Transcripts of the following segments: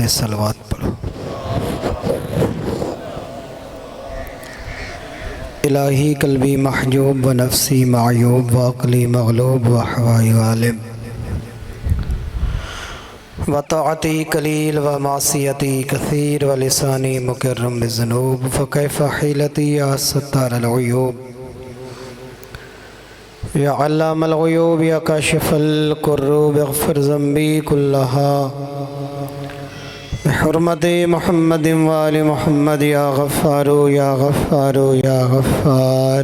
سارے صلوات پڑھو۔ الہی قلبی محجوب و نفسی معیوب و عقلی مغلوب و حوائی غالب و طاعتی قلیل و معصیتی کثیر و لسانی مکرم بالذنوب فکیف حیلتی یا ستار العیوب یا علام الغیوب یا کاشف الکروب اغفر ذنبی کلہا بحرمت محمد و آل محمد یا غفار یا غفار یا غفار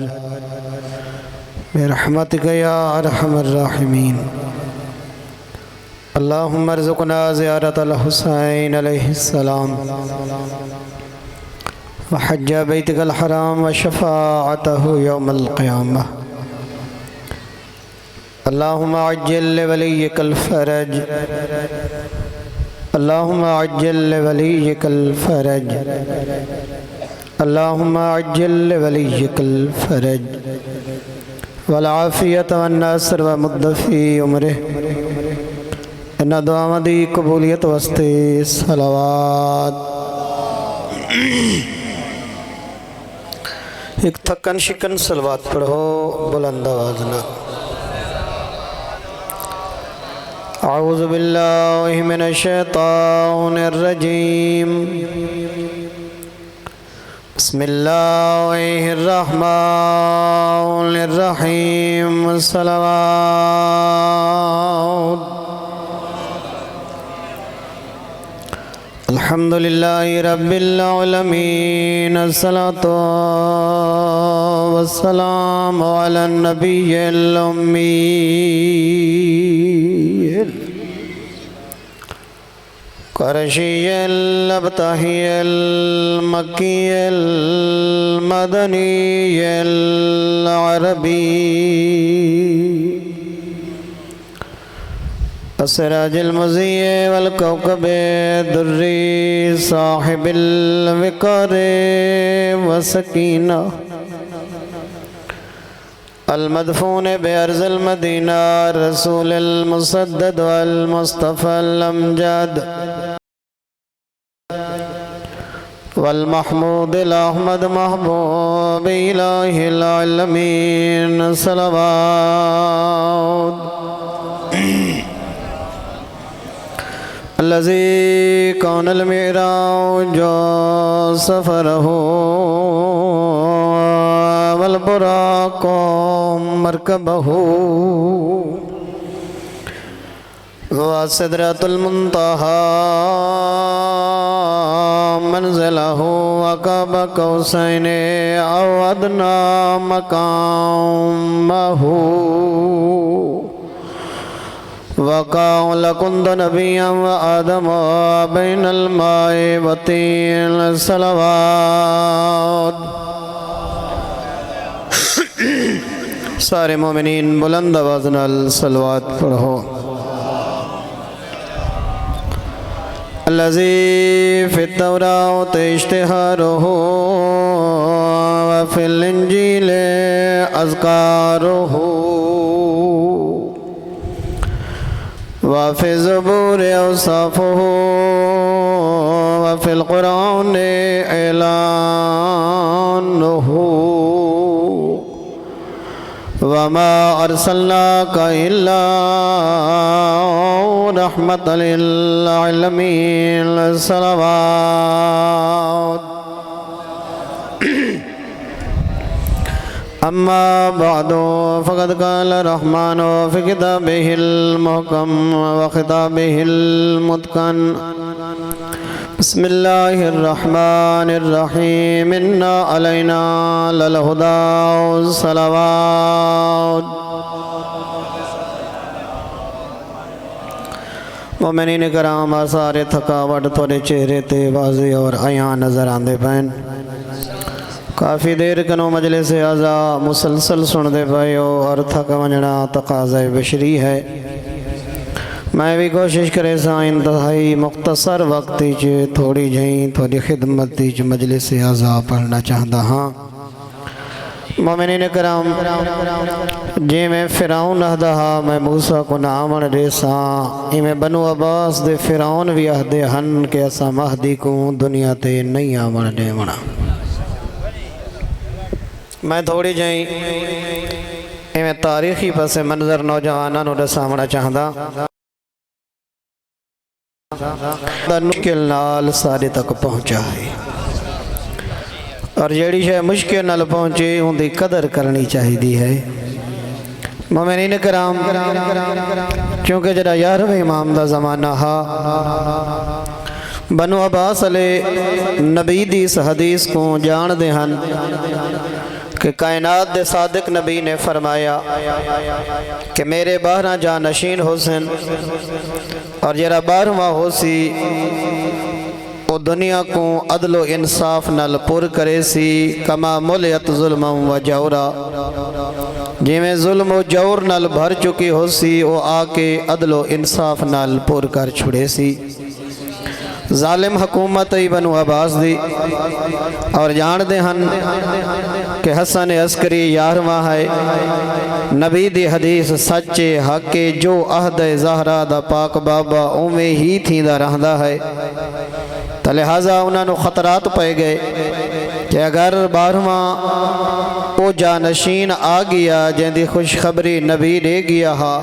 برحمتک یا ارحم الراحمین۔ اللہم ارزقنا زیارت الحسین علیہ السلام وحج بیتک الحرام وشفاعتہ یوم القیامہ۔ اللہم عجل لولیک الفرج اللہم عجل لولیک الفرج اللہم عجل لولیک الفرج والعافیت والناصر ومد فی عمرہ۔ ان دعا مدی قبولیت واسطے صلوات۔ ایک تھکن شکن صلوات پڑھو بلند آواز نہ۔ اعوذ باللہ من الشیطان الرجیم بسم اللہ الرحمن الرحیم صلوات۔ الحمدللہ رب العالمین الصلاة والسلام علی النبی الامی قرشی الابتحی المکی المدنی العربی السراج المضیء والکوكب الدری صاحب الوقار والسکینہ المدفون بأرض المدینہ رسول المسدد والمصطفى الامجاد والمحمود الأحمد محبوب إلہ العالمین صلوات۔ الذي كان المعراج سفره والبراق مركبه وسدرة المنتهى منزله وقاب قوسين أو أدنى مقامه وقع لكنت نبيا وآدم بين الماء والطين صلوات۔ سارے مومنین بلند آواز نال صلوات پڑھو۔ الذي في التوراة اشتهاره وفي الإنجيل أذكاره وفي الزبور أوصافه وفي القرآن إعلانه وما أرسلناك إلا رحمة للعالمين صلوات۔ أما بعد فقد قال الرحمن في كتابه المحكم وخطابه المتقن بسم الله الرحمن الرحيم إنا علينا للهدى والصلوات۔ مومنین کرام آثار تھکاوٹ تھوڑے چہرے تے واضح اور عیاں نظر آندے پین۔ کافی دیر کنو مجلس اعضاء مسلسل سن دے پائے اور تھک ونجنا تقاضۂ بشری ہے۔ میں بھی کوشش کرے سا انتہائی مختصر وقت تھوڑی جہیں تھوڑی خدمت مجلس اعضاء پڑھنا چاہتا ہاں۔ مومنین کرام جی میں فرعون اہدہا میں موسیٰ کو نامن ریساں میں بنو عباس دے فرعون بھی اہدے ہن کہ اسا مہدی کو دنیا تے نہیں آمن دے منا میں تھوڑی جائیں میں تاریخی پس منظر نوجوانہ نو دسامنا چاہدا مشکل نال سارے تک پہنچا ہے اور جیڑی شے مشکل نال پہنچے ان دی قدر کرنی چاہی دی ہے مومنین کرام کیونکہ جڑا 11ویں امام دا زمانہ ہا بنو عباس علیہ نبی دی اس حدیث کو جان دے ہن کہ کائنات دے صادق نبی نے فرمایا کہ میرے 12 جانشین حسن اور جرا 12واں ہو سی وہ دنیا کو عدل و انصاف نال پر کرے سی کما ملیت ظلم و جورا جی میں ظلم و جور نال بھر چکی ہو سی وہ آکے عدل و انصاف نال پر کر چھڑے سی ظالم حکومت بنو عباس دی اور جان دے ہن کہ حسن عسکری 11واں ہے نبی دی حدیث سچے حق جو عہد زہرا دا پاک بابا اومے ہی تھی دا رہندا ہے تو لہٰذا انہوں نے خطرات پائے گئے کہ اگر 12واں وہ جانشین آ گیا جن دی خوشخبری نبی دے گیا ہا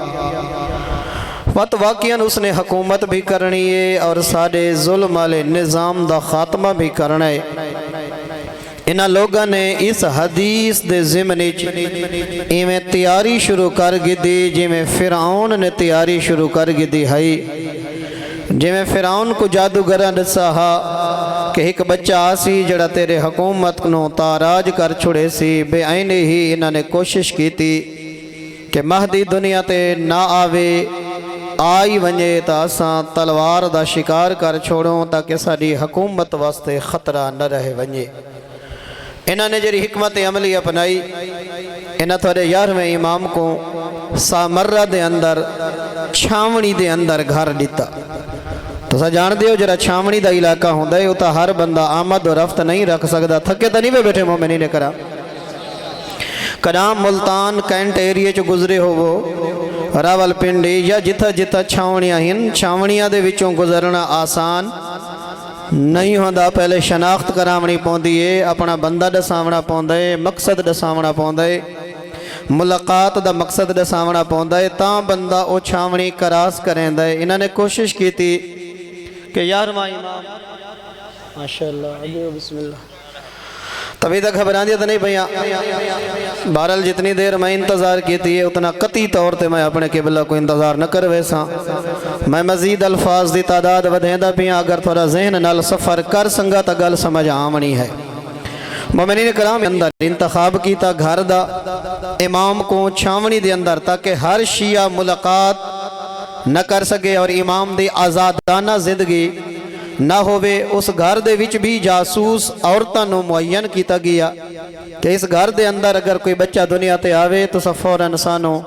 واقعاً اس نے حکومت بھی کرنی ہے اور سارے ظلم والے نظام دا خاتمہ بھی کرنا ہے انہاں لوگوں نے اس حدیث دے ضمن میں تیاری شروع کر دی جی میں فرعون نے تیاری شروع کر دی ہے جی میں فرعون کو جادوگرہ دسا ہا کہ ایک بچہ آسی جڑا تیرے حکومت نو تاراج کر چھڑے سی بے آئینے ہی انہوں نے کوشش کی تھی کہ مہدی دنیا تے نہ آوے آئی ونجے تا اساں تلوار دا شکار کر چھوڑوں تاکہ ساری حکومت واسطے خطرہ نہ رہے ونجے انہوں نے جری حکمت عملی اپنائی انہوں تھوڑے 11ویں امام کو سامرہ دے اندر چھاونی دے اندر گھر دیتا تو سا جان دیو جرا چھاونی دا علاقہ ہوں دے اتا ہر بندہ آمد و رفت نہیں رکھ سکتا تھکے تا نہیں بے بیٹھے مومنین کرام کرام ملتان کینٹ ایریے چو گزرے ہو وہ راول پنڈی یا جتا جتا چھاونیاں ہن چھاونیاں دے وچوں گزرنا آسان نہیں ہوندہ پہلے شناخت کرامنی پوندیے اپنا بندہ دسامنا پوندے مقصد دسامنا پوندے ملاقات دا مقصد دسامنا پوندے تاں بندہ او چھاونی کراس کریں دے انہوں نے کوشش کی تھی کہ 11واں امام ماشاءاللہ علیہ بسم اللہ تبھی تک خبران دیا تو نہیں بھئیاں بہرحال جتنی دیر میں انتظار کیتی ہے اتنا قطعی طور تے میں اپنے قبلہ کو انتظار نہ کر ویسا میں مزید الفاظ دی تعداد ودھیندہ پیاں اگر تھوڑا ذہن نال سفر کر سنگا تا گل سمجھ آمنی ہے مومنین کرام اندر انتخاب کیتا گھر دا امام کو چھاونی دے اندر تاکہ ہر شیعہ ملاقات نہ کر سکے اور امام دی آزادانہ زندگی نہ ہوئے اس گھر دے وچ بھی جاسوس عورتاں نو معین کیتا گیا کہ اس گھر دے اندر اگر کوئی بچہ دنیا تے آوے تو فوراً سانو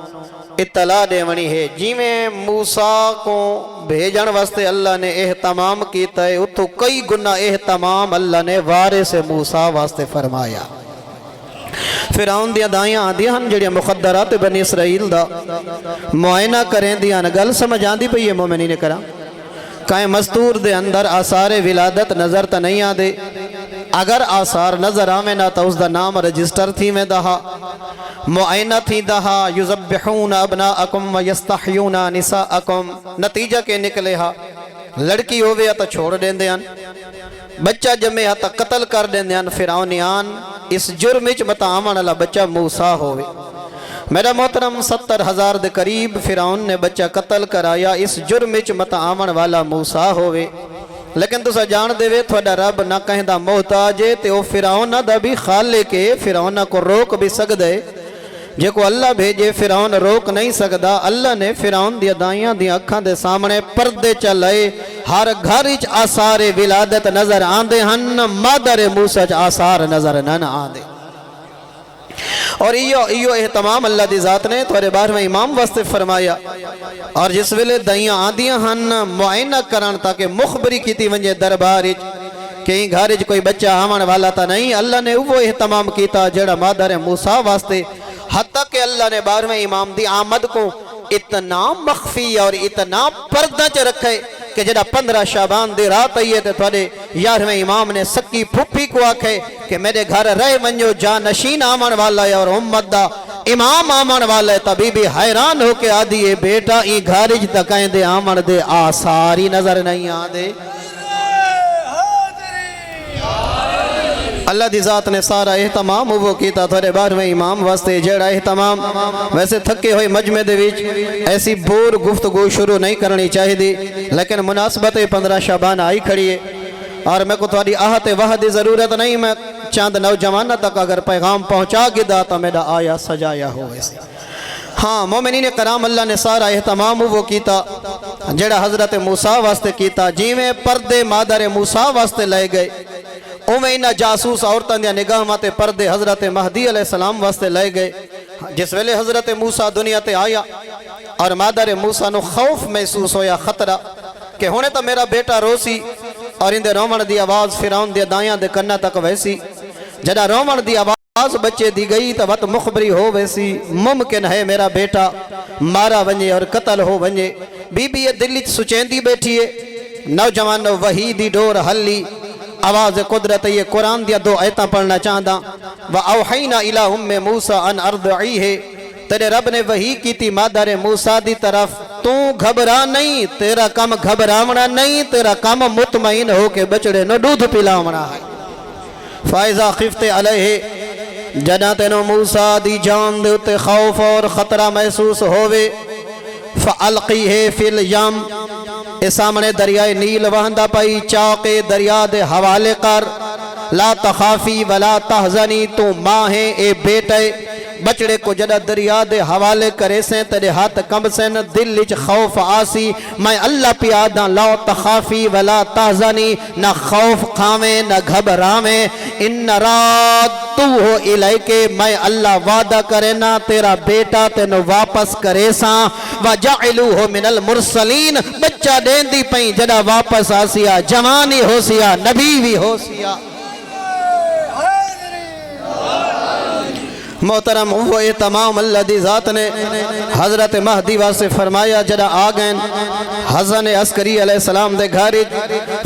اطلاع دے منی ہے جی میں موسیٰ کو بھیجن واسطے اللہ نے اہتمام کیتا ہے اتو کئی گنا اہتمام اللہ نے وارث موسیٰ واسطے فرمایا فرعون دیا دائیاں آدیاں ہن جڑیاں مخدرات بنی اسرائیل دا معائنہ کریں دیاں گل سمجھ آن دی پئی ہے مومنین کرام کائیں مستور دے اندر آثار ولادت نظر تا نہیں آدے اگر آثار نظر آمیں نہ تا اس دا نام رجسٹر تھی میں دہا معائنہ تھی دہا یذبحون ابناءکم و یستحیون نساءکم نتیجہ کے نکلے ہا لڑکی ہوئے تا چھوڑ دیں دیان بچہ جمعے تا قتل کر دیں دیان فرعونیان اس جرمچ متعامن اللہ بچہ موسیٰ ہوئے میرا محترم 70,000 دے قریب فرعون نے بچہ قتل کرایا اس جرمچ متعامن والا موسیٰ ہوئے لیکن تو سا جان دے وے تھوڑا رب نہ کہیں دا محتاجے تے او فرعون دا بھی خالے کے فرعون کو روک بھی سکدے جے کو اللہ بھیجے فرعون روک نہیں سکدا اللہ نے فرعون دیا دائیاں دیا اکھاں دے سامنے پردے چلائے ہر گھرچ آثار ولادت نظر آندے ہن مادر موسیٰ آثار نظر نہ آندے اور ایو اہتمام اللہ دی ذات نے تھوڑے 12ویں امام واسطے فرمایا اور جس ویلے دائیاں آندیاں ہن معائنہ کرن تاکہ مخبری کیتی ونجے دربار کہ ہی گھر کوئی بچہ آمن والا تا نہیں. اللہ نے وہ اہتمام کیتا جڑا مادر موسیٰ واسطے، حتیٰ کہ اللہ نے 12ویں امام دی آمد کو اتنا مخفی اور اتنا پردہ چ رکھے کہ جڑا 15 شعبان دی رات آئیے تے تھوڑے 11ویں امام نے سکی پھپھی کو آکھے کہ میرے گھر رہ منجو جانشین آمن والا ہے اور امت دا امام آمن والا ہے. تبھی بھی حیران ہو کے آدھی بیٹا ای گھارج تکائیں دے آمن دے آثاری نظر نہیں آدھے. اللہ دی ذات نے سارا اہتمام وہ کیتا تھوڑے 12ویں امام واسطے جڑا اہتمام. ویسے تھکے ہوئے مجمع دے وچ ایسی بور گفتگو شروع نہیں کرنی چاہی دی، لیکن مناسبت 15 شعبان آئی کھڑی ہے اور میں کو تھوڑی آہت وحد ضرورت نہیں. میں چاند نوجوانہ تک اگر پیغام پہنچا گدا تو میرا آیا سجایا ہو ویسے. ہاں مومنین کرام، اللہ نے سارا اہتمام وہ کیتا جڑا حضرت موسیٰ واسطے کیتا. جی میں پردے مادر موسیٰ واسطے لے گئے، اویں انہاں جاسوس عورتاں دیا نگاہ ماتے پردے حضرت مہدی علیہ السلام واسطے لے گئے. جس ویلے حضرت موسیٰ دنیا تے آیا اور مادر موسیٰ نو خوف محسوس ہویا، خطرہ کہ ہونے تو میرا بیٹا روسی اور اندے رومن دی آواز فرعون دی دایاں دے کنہ تک ویسی. جڑا رومن دی آواز بچے دی گئی تو وقت مخبری ہو ویسی. ممکن ہے میرا بیٹا مارا ونجے اور قتل ہو ونجے. بی بی یہ دلی سچیندی بیٹھی ہے. نوجوان وحی دی ڈور حلی آواز قدرت یہ قرآن دیا 2 آیتاں پڑھنا چاہتا. وَأَوْحَيْنَا إِلَىٰ أُمِّ مُوسَىٰ أَنْ أَرْضِعِيهِ، تیرے رب نے وحی کی تھی مادر موسیٰ دی طرف، تو گھبرا نہیں، تیرا کم گھبراونا نہیں، تیرا کم مطمئن ہو کے بچڑے نو دودھ پلاونا ہے. فَإِذَا خِفْتِ عَلَيْهِ، جنا تینو موسیٰ دی جان دے اتے خوف اور خطرہ محسوس ہوئے، فَأَلْقِيهِ فِي الْيَمِّ، اس سامنے دریائے نیل وہندہ پائی چاقے دریا دے حوالے کر. لا تخافی ولا تحزنی، تو ماں ہے اے بیٹے. بچڑے کو جڑا دریا دے حوالے کرے سیں تیرے ہاتھ کم سن، دل وچ خوف آسی، میں اللہ پیاداں. لا تخافی ولا تحزنی، نہ خوف کھاویں نہ گھبراویں. ان رادوہ الیک، میں اللہ وعدہ کرے نا تیرا بیٹا تینو واپس کرے ساں. وجعلوہ من المرسلین، بچہ دین دی پئیں جڑا واپس آسیا، جوانی ہو سیا، نبی بھی ہو سیا. محترم وہ اہتمام اللہ دی ذات نے حضرت مہدی واسے فرمایا جڑا آگئن حسن عسکری علیہ السلام دے گھاری.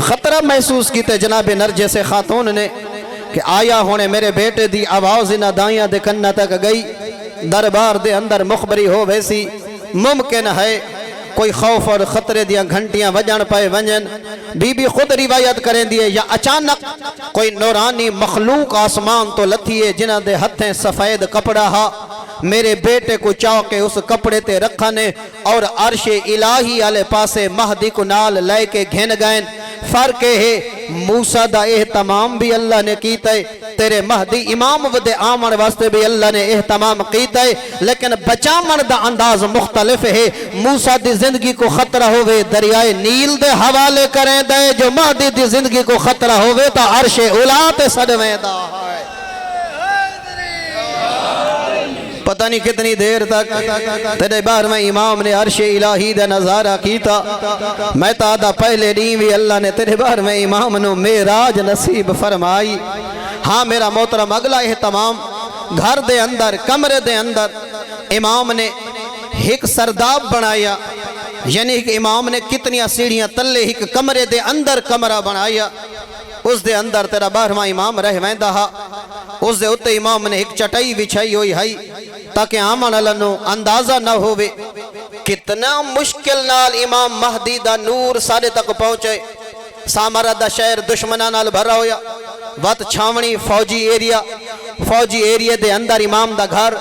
خطرہ محسوس کیتے جناب نرجس خاتون نے کہ آیا ہونے میرے بیٹے دی آواز نہ دائیاں دے کنہ تک گئی. دربار دے اندر مخبری ہو ویسی. ممکن ہے کوئی خوف اور خطرے دیا گھنٹیاں وجن پائے ونجن. بی بی خود روایت کریں دیئے یا اچانک کوئی نورانی مخلوق آسمان تو لتھیے جنہ دے ہتھیں سفید کپڑا ہا. میرے بیٹے کو چاہ کے اس کپڑے تے رکھنے اور عرش الہی والے پاسے مہدی کو نال لے کے گھن گئن. فرق ہے موسیٰ دا اہتمام بھی اللہ نے کیتا ہے، تیرے مہدی امام ودے آمن واسطے بھی اللہ نے اہتمام کیتا ہے، لیکن بچامن دا انداز مختلف ہے. موسیٰ دی زندگی کو خطرہ ہوئے دریائے نیل دے حوالے کریں دے، جو مہدی دی زندگی کو خطرہ ہوئے تا عرش اولاد سڑویں دا ہے. پتہ نہیں کتنی دیر تک تیرے 12ویں امام نے عرش الہی دا نظارہ کیتا. میں تا پہلے دن بھی اللہ نے تیرے 12ویں امام نو معراج نصیب فرمائی. ہاں میرا محترم اگلا اہتمام گھر دے اندر کمرے دے اندر امام نے ایک سرداب بنایا، یعنی ایک امام نے کتنی سیڑھیاں تلے ایک کمرے دے اندر کمرہ بنایا. اس دے اندر تیرا 12واں امام رہ ویندہ ہا. اس دے اتے امام نے ایک چٹائی بچھائی ہوئی ہے تاکہ آمن علنو اندازہ نہ ہوئے. کتنا مشکل نال امام مہدی دا نور سارے تک پہنچے. سامرہ دا شہر دشمنہ نال بھرا ہویا، وقت چھاونی فوجی ایریا دے اندر امام دا گھر،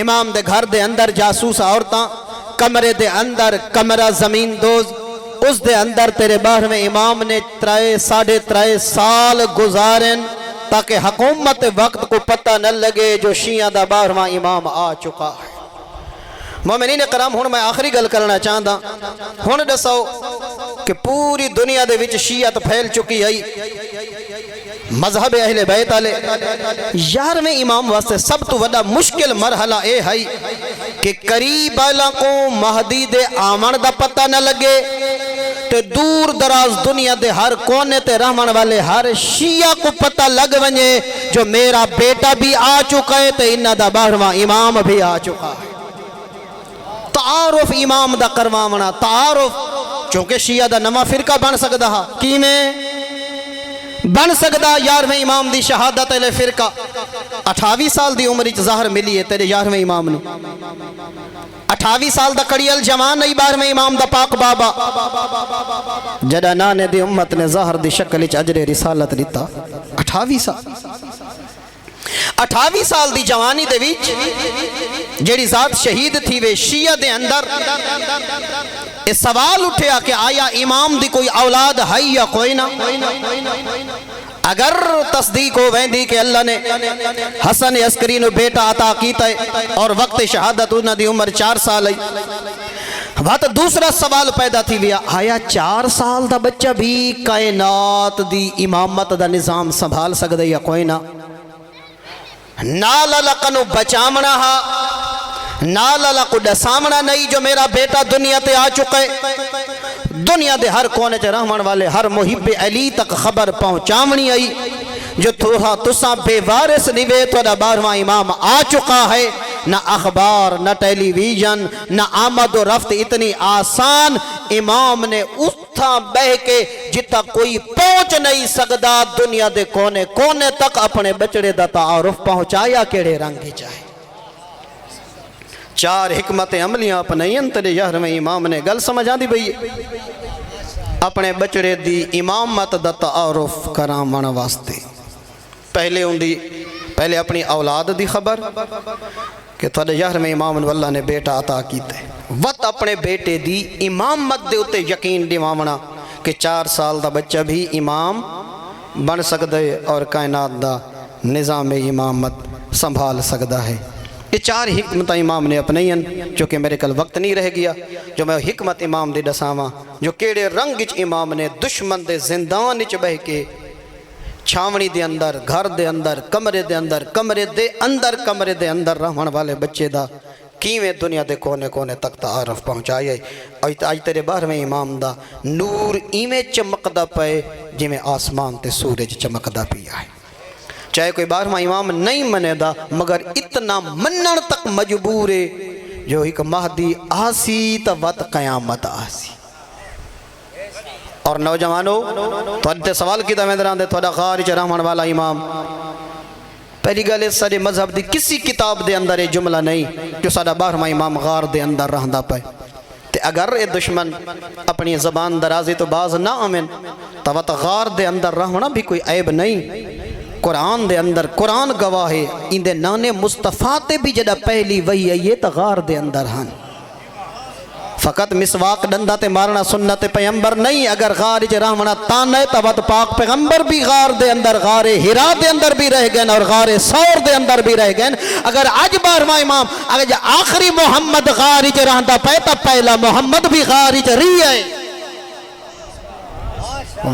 امام دے گھر دے اندر جاسوس عورتاں، کمرے دے اندر کمرہ زمین دوز. اس دے اندر تیرے 12ویں امام نے 3.5 سال گزارن تاکہ حکومت وقت کو پتہ نہ لگے جو شیعہ دا 12واں امام آ چکا ہے. مومنین کرام ہن میں آخری گل کرنا چاہتا ہن دسو کہ پوری دنیا دے وچ شیعت پھیل چکی ہے. مذہب اہل بیت والے 11ویں امام واسطے سب تو بڑا مشکل مرحلہ اے ہے کہ قریب والا کو مہدی دے آمن دا پتہ نہ لگے تے دور دراز دنیا دے ہر کونے تے رہن والے ہر شیعہ کو پتہ لگ ونجے جو میرا بیٹا بھی آ چکا ہے تے انہاں دا 12واں امام بھی آ چکا ہے. تعارف امام دا کرواونا تعارف چونکہ شیعہ دا نواں فرقہ بن سکدا ہا کی میں بن سکدا 11ویں امام دی شہادت لے فرقہ 28 سال دی عمر وچ ظاہر ملی ہے تیرے 11ویں امام نو 28 سال دا کڑیل جوان نہیں 12ویں امام دا پاک بابا جڑا نانے دی امت نے ظاہر دی شکل وچ اجر رسالت دیتا 28 سال دی جوانی دے وچ جڑی ذات شہید تھی وے شیعہ دے اندر اس سوال اٹھیا کہ آیا امام دی کوئی اولاد ہے یا کوئی نہ. اگر تصدیق ہو ویندی کہ اللہ نے حسن عسکری نو بیٹا عطا کیتا ہے اور وقت شہادت انہاں دی عمر 4 سال ہے. بات دوسرا سوال پیدا تھی ویا آیا 4 سال دا بچہ بھی کائنات دی امامت دا نظام سنبھال سکدا یا کوئی نہ. نال لقنو بچامنا ہا نال لقو ڈسامنا نہیں جو میرا بیٹا دنیا تے آ چکے دنیا دے ہر کونے چ رہن والے ہر محب علی تک خبر پہنچامنی آئی جو تساں بے وارث نیوے تھوڑا 12واں امام آ چکا ہے. نہ اخبار نہ ٹیلی ویژن نہ آمد و رفت اتنی آسان امام نے اس تھا بہ کے جتا کوئی پہنچ نہیں سکدا دنیا دے کونے کونے تک اپنے بچڑے دا تعارف پہنچایا کیڑے رنگی چاہے. 4 حکمت عملیاں اپنے انترے 11ویں امام نے گل سمجھ آندی بھئی اپنے بچڑے دی امامت دا تعارف کرامن واسطے پہلے اپنی اولاد دی خبر کہ تھوڑے 11ویں امام اللہ نے بیٹا عطا کیتے وقت اپنے بیٹے دی امامت دے اتے یقین دیوانا کہ 4 سال دا بچہ بھی امام بن سکتا ہے اور کائنات دا نظام امامت سنبھال سکتا ہے. یہ 4 حکمت امام نے اپنے چونکہ میرے کل وقت نہیں رہ گیا جو میں حکمت امام دے دساواں جو کیڑے رنگ چ امام نے دشمن دے زندان چ بہ کے چھاونی دے اندر گھر دے اندر کمرے دے اندر رہن والے بچے دا کیویں دنیا دے کونے کونے تک تعارف پہنچائے. آج تیرے 12ویں امام دا نور ایویں چمکدا پئے جویں آسمان تے سورج چمکدا پیا ہے. چاہے کوئی 12واں امام نہیں منے دا مگر اتنا منن تک مجبور ہے جو ایک مہدی آسی تا وقت قیامت آسی. اور نوجوانوں تو سوال کی دا مندران دے تھوڑا خارج رحمان والا امام پہلی گلے سارے مذہب دی کسی کتاب دے اندر یہ جملہ نہیں جو سارا 12واں امام غار دے اندر رہندا پائے. تے اگر اے دشمن اپنی زبان درازی تو باز نہ آمن تو وقت غار دے اندر رہنا بھی کوئی عیب نہیں. قرآن دے اندر قرآن گواہ ہے ان دے نانے مصطفیٰ تے بھی جڑا پہلی وہی ہے یہ تا غار دے اندر ہن. فقط مسواق ڈندا تے مارنا سنت پیغمبر نہیں. اگر غار وچ رہنا تان ہے تا وقت پاک پیغمبر بھی غار دے اندر غار ہرا دے اندر بھی رہ گئے اور غار ثور دے اندر بھی رہ گئے. اگر اج 12واں امام اگر آخری محمد غار وچ رہندا پے تا پہلا محمد بھی غار وچ رہی ہے.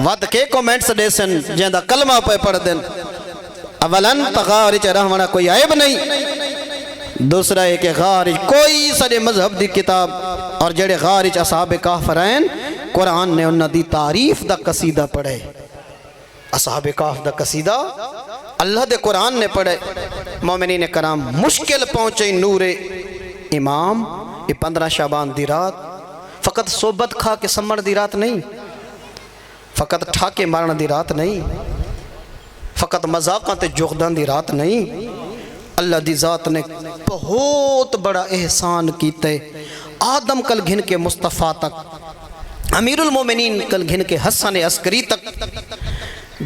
ود کے کومنٹس دے سن جیندا کلمہ پہ پڑھ دین. اولن تا غار وچ رہنا کوئی عیب نہیں. دوسرا ہے کہ غار کوئی سارے مذہب دی کتاب اور جڑے غار وچ اصحاب کہف رہن قرآن نے انہاں دی تعریف دا قصیدہ پڑھے. اصحاب کہف دا قصیدہ اللہ دے قرآن نے پڑھے. مومنین کرام مشکل پہنچے نور امام یہ 15 شعبان دی رات فقط صحبت کھا کے سمڑ دی رات نہیں, فقط ٹھاکے مارن دی رات نہیں, فقط مذاقاں تے جغدان دی رات نہیں. اللہ دی ذات نے بہت بڑا احسان کیتے. آدم کل گھن کے مصطفیٰ تک, امیر المومنین کل گھن کے حسن عسکری تک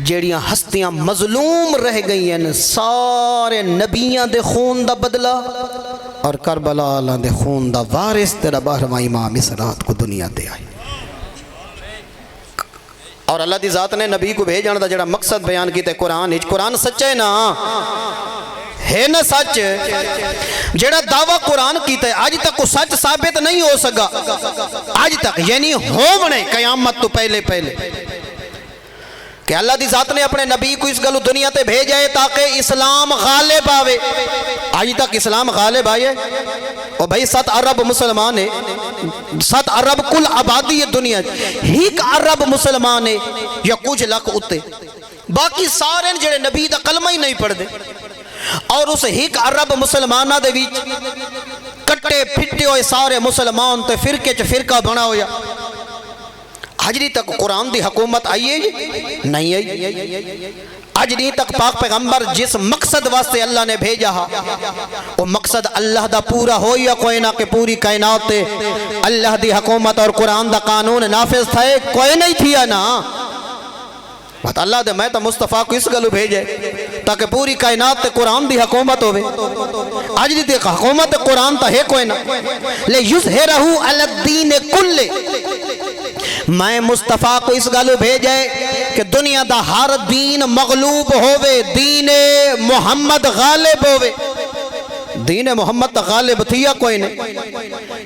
جیڑیاں ہستیاں مظلوم رہ گئی ہیں, سارے نبیاں دے خون دا بدلہ اور کربلا اللہ دے خون دا وارث تیرا 12واں امام اس رات کو دنیا دے آئی. اور اللہ دی ذات نے نبی کو بھیجن دا جڑا مقصد بیان کیتے قرآن سچا ہے نا, ہے نا سچ. جڑا دعویٰ قرآن کیتا ہے آج تک وہ سچ ثابت نہیں ہو سکا آج تک, یعنی ہونے قیامت تو پہلے کہ اللہ دی ذات نے اپنے نبی کو اس گلو دنیا تے بھیجا ہے تاکہ اسلام غالب آوے. آج تک اسلام غالب آئے اور بھائی 7 ارب مسلمان ہے, 7 ارب کل آبادی ہے دنیا, ایک ارب مسلمان ہے یا کچھ لاکھ اتے, باقی سارے جڑے نبی دا کلمہ ہی نہیں پڑھ دے. اور اس ایک ارب مسلمانہ دے ویچ کٹے پھٹے ہوئے سارے مسلمان تے فرقے چ فرقہ بنا ہویا. حجری تک قرآن دی حکومت آئی ہے نہیں آئی. حجری تک پاک پیغمبر جس مقصد واسطے اللہ نے بھیجا ہا وہ مقصد اللہ دا پورا ہو یا کوئی نہ کہ پوری کائنات تے اللہ دی حکومت اور قرآن دا قانون نافذ تھا کوئی نہیں تھیا نا. بات اللہ دے میں تو مصطفیٰ کو اس گلو بھیجے تاکہ پوری کائنات تے قرآن دی حکومت ہوئے. آج دی حکومت قرآن تا ہے کوئی نہ لے یظہرہو علی الدین کل. میں مصطفیٰ کو اس گلو بھیجے کہ دنیا دا ہر دین مغلوب ہوئے, دین محمد غالب ہوئے. دین محمد تا غالب تھیا کوئی نہیں.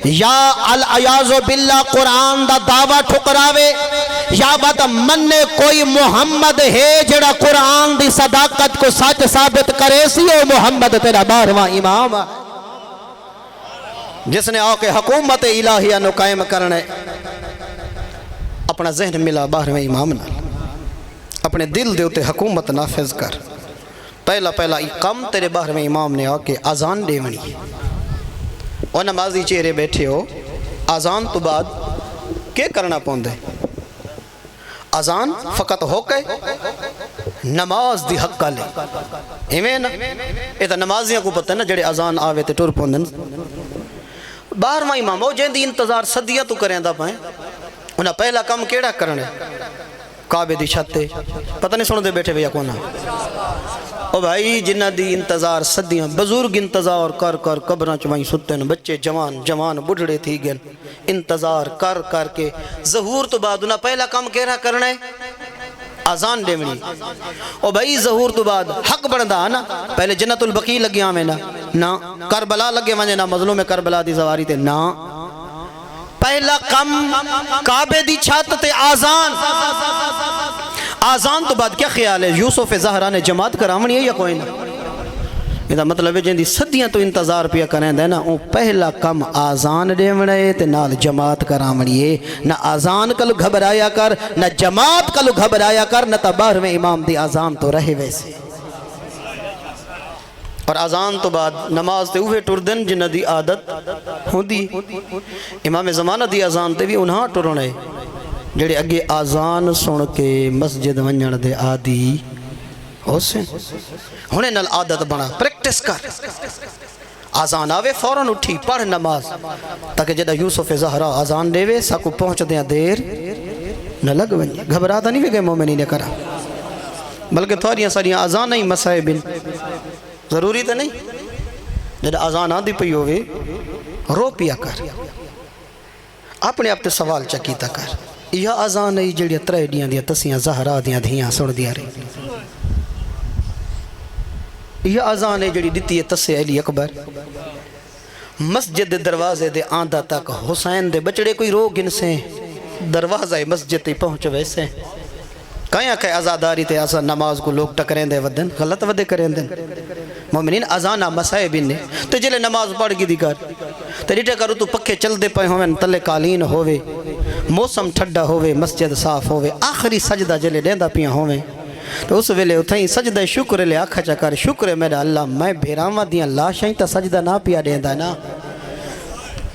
یا العیاذ باللہ قرآن دا دعویٰ ٹھکراوے یا بات مننے کوئی محمد ہے جڑا قرآن دی صداقت کو سچ ثابت کرے سی او محمد تیرا 12واں امام جس نے آ کے حکومت الہیہ نو قائم کرنے. اپنا ذہن ملا 12ویں امام نال, اپنے دل دے اتے حکومت نافذ کر. پہلا کم تیرے 12ویں امام نے آ کے آزان دے ونی. اور نمازی چہرے بیٹھے ہو, آزان تو بعد کیا کرنا پوندے؟ آزان فقط ہو کے نماز دی حق کا لے ایویں نا. یہ تو نمازیاں کو پتہ ہے نا جڑے آزان آوے تے ٹر پوندن. 12واں امام ہو جن دی انتظار صدیاں تو کریں دا پائیں. انہاں پہلا کام کیڑا کرنے کعبے دی چھتے پتہ نہیں سن دے بیٹھے بھیا کونا. او بھائی جنہ دی انتظار صدیاں بزرگ انتظار کر کر قبراں چ وہیں ستے ہیں, بچے جوان بڑھڑے تھی گئے انتظار کر کر کے ظہور تو بعد انہاں پہلا کام کیڑا کرنے آزان دیونی. او بھائی ظہور تو بعد حق بندا نا پہلے جنت البقیع لگیا میں نا کربلا لگے ونے نا مظلوم کربلا دی زواری تے نا. پہلا کم کعبے دی چھت تے آزان. آزان تو بعد کیا خیال ہے یوسف زہرا نے جماعت کرامنی ہے یا کوئی نہ؟ یہ مطلب ہے جن دی صدیاں تو انتظار پیا کریں دے نا وہ پہلا کم آزان دیونے تے نال جماعت کرامنی ہے. نہ آزان کلو گھبرایا کر نہ جماعت کلو گھبرایا کر نہ تا 12ویں امام دی آزان تو رہے ویسے. اور آزان تو بعد نماز تے اوہے ٹردن جنہ دی عادت ہوں دی. امام زمانہ دی آزان تے بھی انہاں ٹرنے جڑے اگے آزان سن کے مسجد ونجن دے آدھی ہو سے ہونے نال عادت بنا پریکٹس کر. آزان آوے فوراں اٹھی پڑھ نماز تاکہ جدہ یوسف زہرا آزان دے وے ساکو پہنچ دیاں دیر نہ لگ ونجے. گھبراتا نہیں وے مومنی نے کرا بلکہ تھوڑیاں ساریاں آزان ہی مسائب ضروری تو نہیں. جدہ آزان آدھی پئی ہوئے رو پیا کر اپنے آپ تے سوال چکیتا کر. یہ آزان ہے جڑی 3 ڈیاں دیا تسیاں زہرا دیاں دھیاں سن دیا رہی. یہ آزان ہے جڑی دیتی ہے تسے علی اکبر مسجد دروازے دے آندہ تک حسین دے بچڑے کوئی رو گن سے دروازہ مسجد تے پہنچ ویسے. کہیں کہ ازاداری تے آسان نماز کو لوگ ٹکریں دے ودن غلط ودے کریں دیں. مومنین آزانہ مسائبین نے تو جلے نماز پڑھ گی دی کر تو ریٹے کرو تو پکھے چل دے پائے ہوئے تلے قالین ہوئے موسم ٹھڈا ہوئے مسجد صاف ہوئے آخری سجدہ جلے دیندہ پیاں ہوئے تو اس ویلے اتھائیں سجدہ شکر لے آکھا چکر شکر میرا اللہ میں بھیراما دیاں لاشیں تا سجدہ نہ پیا دیندہ نا.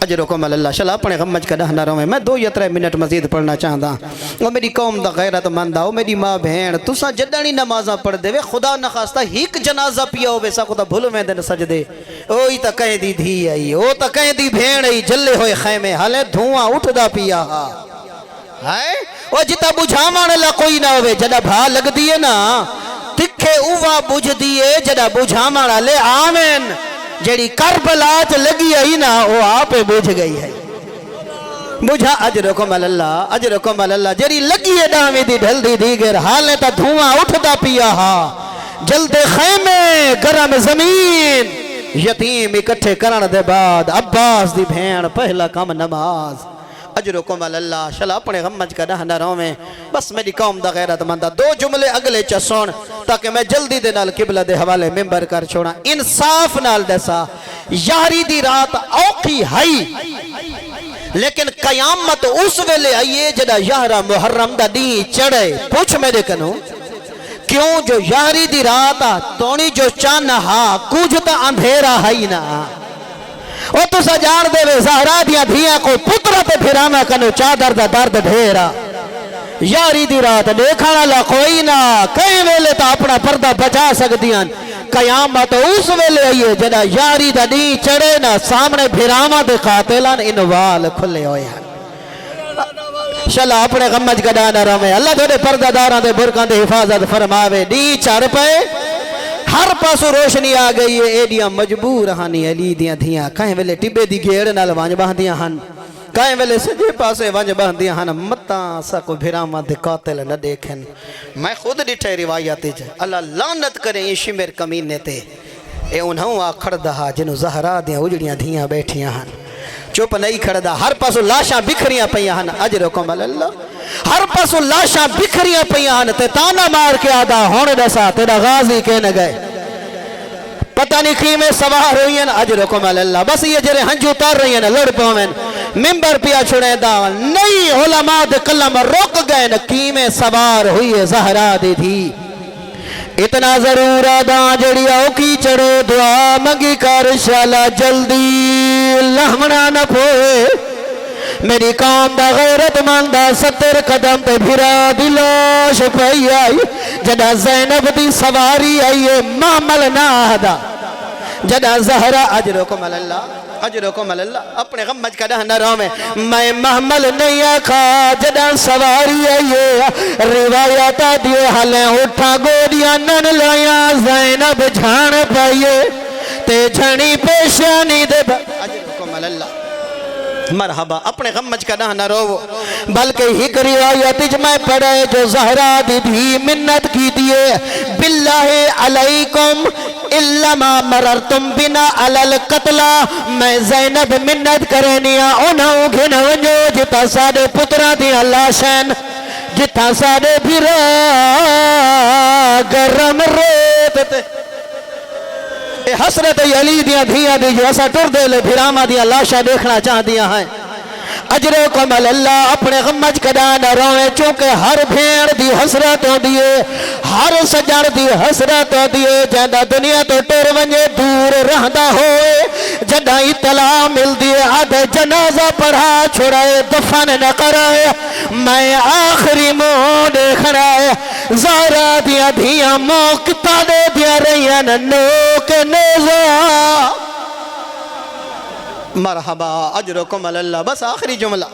اجرکم اللہ شلا اپنے غمج کا ڈہنا رہے. میں 2 یا 3 منٹ مزید پڑھنا چاہتا وہ میری قوم دا غیرت مندہ وہ میری ماں بہن تسا جدانی نمازہ پڑھ دے وے خدا نخواستہ ہیک جنازہ پیا ہوئے سا خدا بھولو میں دن سجدے. اوہی تا کہیں دی دھی آئی او تا کہیں دی بھین آئی جلے ہوئے خیمے حالے دھواں اٹھ دا پیا وہ جتا بجھامان اللہ کوئی نہ ہوئے جدہ بھا لگ دیئے نا تکھے اوہ بجھ دیئے جدہ بجھامان اللہ آمین جڑی کربلات لگی آئی نا وہ آپ بجھ گئی ہے. بجھا اجرکم اللہ جڑی لگی ہے ڈامی دی ڈھل دی دیگر حالے تا دھواں اٹھتا پیا ہا جلد خیمے گرم زمین یتیم اکٹھے کرن دے بعد عباس دی بھین پہلا کم نماز اجرکم علی اللہ شلا اپنے غمج کا نہ رو میں بس میری قوم دا غیرت مندہ دو جملے اگلے چسون تاکہ میں جلدی دے نال قبلہ دے حوالے ممبر کر چھوڑا انصاف نال دسا یاری دی رات اوکھی ہائی لیکن قیامت اس ویلے آئیے جدا یارہ محرم دا دی چڑھے پوچھ میں دیکھنو کیوں جو یاری دی رات تونی جو چانہا کچھ تا اندھیرا ہائی نا او تو سجار دے وے زہرا دیا دھیاں کو پترہ تے پھرانا کنو چادر دا درد ڈھیرا یاری دی رات دیکھانا لا کوئی نا کئی ویلے تا اپنا پردہ بچا سکدیاں قیامت اس ویلے آئیے جدا یاری دا دی چڑے نا سامنے بھراما دے قاتلان انوال کھلے ہوئے ہیں شلا اپنے غمج گڈانا رہے اللہ تھوڑے پردہ داراں دے برکان دے حفاظت فرماوے دی چار پے ہر پاسو روشنی آ گئی ہے ایڈیاں مجبور ہانی علی دیاں دھیاں کہیں ویلے ٹبے دی گھیڑ نال وانج باندیاں ہن کہیں ویلے سجے پاسے وانج باندیاں ہن متاں سا کو بھراما دے قاتل نہ دیکھن میں خود ڈٹھے روایاتی جا اللہ لعنت کریں یہ شمیر کمینے تے اے انہوں آکھڑ دہا جنہوں زہرا دیاں اجڑیاں دھیاں بیٹھیاں ہن چپ نہیں کھڑدا ہر پاسو لاشاں بکھریاں پئیاں ہن اجرکم علی اللہ ہر پاسو لاشاں بکھریاں پئیاں ہن تے تانا مار کے آدھا ہونے دسا تیرا غازی کہنے گئے پتہ نہیں خیمے سوار ہوئی ہیں اجرکم علی اللہ بس یہ جرے ہنجو تار رہی ہیں لڑ پومن ممبر پیا چھڑے دا نئی علماء دے قلم رک گئے خیمے سوار ہوئی ہے زہرا دی تھی اتنا ضرور آدھا جڑی اوکی چڑے دعا منگی کر شالا جلدی لہمنا نہ پھوئے میری قوم دا غیرت مندہ 70 قدم تے بھرا دلاش پئی آئی جدا زینب دی سواری آئیے محمل ناہدہ جدا زہرہ اجرکم علی اللہ اپنے غمج کا دہنہ رو میں محمل نہیں آکھا جدا سواری آئیے روایتا دیے حلیں اٹھا گوڑیاں نن لائیاں زینب جھان پائیے تے جھنی پیشانی دے اجرکم علی اللہ مرحبا اپنے غمج کا نہ رو بلکہ ایک روایت میں پڑھے جو زہرا دی بھی منت کی دیے باللہ علیکم الا ما مررتم بنا علی القتلہ میں زینب منت کرنیا انہوں گھن ونجو جتا ساڑے پترہ دی اللہ شین جتا ساڑے بھرا گرم ریت تے حسرت علی دیاں دھیاں دی جو ایسا ٹر دے لے بھراما دیاں لاشا دیکھنا چاہ دیا ہیں اجرکم علی اللہ اپنے غمج کدانا روئے چونکہ ہر بھیڑ دی حسرت ہو دیئے ہر سجار دی حسرت ہو دیئے جہاں دنیا تو ٹر ونجے دور رہدہ ہوئے جہاں اطلاع مل دیئے آدھے جنازہ پڑھا چھوڑائے دفن نہ کرائے میں آخری مو دیکھ رہے زہرا دیا دھیاں موقتا دے دیا رہیاں نوک نیزہ مرحبا اجرکم علی اللہ بس آخری جملہ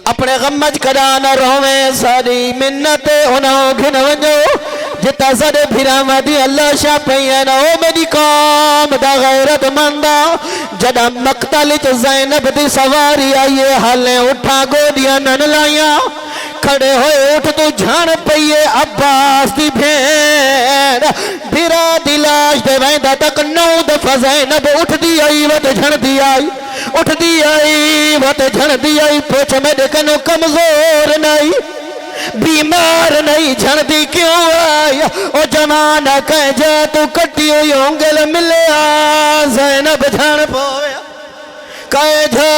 اپنے غمج کرانا رویں ساری منتیں انہوں گھن ونجو جتا سڑے بھراما دی اللہ شاہ پہینا او میری قوم دا غیرت مندہ جدا مقتل چ زینب دی سواری آئیے حالیں اٹھا گوڑیاں نن لائیاں کھڑے ہوئے اٹھ تو جھان پئیے عباس دی بھیڑ بھرا دی لاش دے ویندہ تک 9 دفعہ زینب اٹھ دی آئی وط جھن دی آئی اٹھ دی آئی وط جھن دی آئی پوچھ میں دیکھنو کمزور نہیں بیمار نہیں جھن دی کیوں آئی او جمانہ کہیں جا تو کٹی ہوئی ہونگل ملیا زینب جھن پویا کہیں جا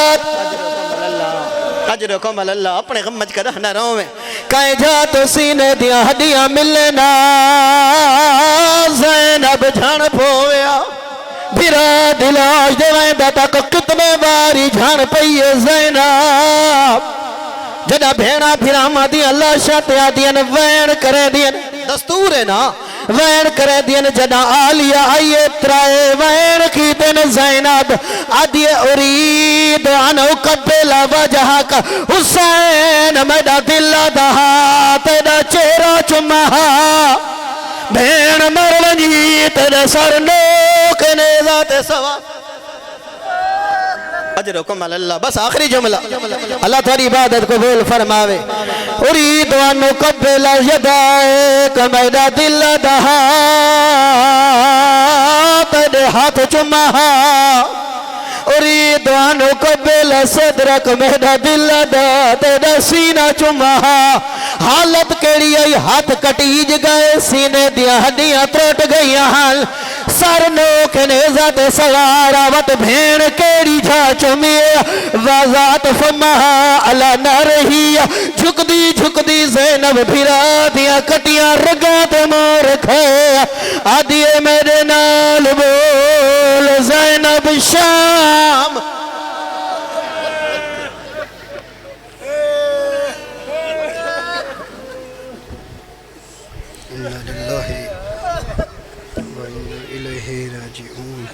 اجرکم علی اللہ اپنے غمج کا رہنا رویں کہیں جا تو سینے دیا ہڈیاں ملنا زینب جھن پویا بھرا دلاش دے ویندہ تک کتنے باری جھن پئیے زینب جدا بھیڑا بھراما دی اللہ شاہ دین وین کرے دین دستور ہے نا وین کرے دین جدا آلیہ آئیے ترائے وین کی دین زینب آدھیے ارید انہو قبلہ وجہا کا حسین میڈا دل دہا تیرا چہرہ چمہا بھین مرونی تیرے سر نوک نیزات سوا اجرکم علی اللہ بس آخری جملہ اللہ تھوڑی عبادت کو بول فرماوے ارید ان قبل یدائک میرا دل دہا تیرے ہاتھ چمہا ارید ان قبل ویلا صدرک میرا دل دا تیرا سینہ چما حالت کیڑی آئی ہاتھ کٹیج گئے سینے دیا ہڈیاں تروٹ گئی حال سر نوک نیزت سوارا وط بھین کیڑی جھا چمی وازات فمہا علا نہ رہی جھک دی زینب بھیرا دیا کٹیاں رگات مار کھے آدھیے میرے نال بول زینب شام اِنَّا لِلَّهِ وَإِنَّا إِلَيْهِ رَاجِعُونَ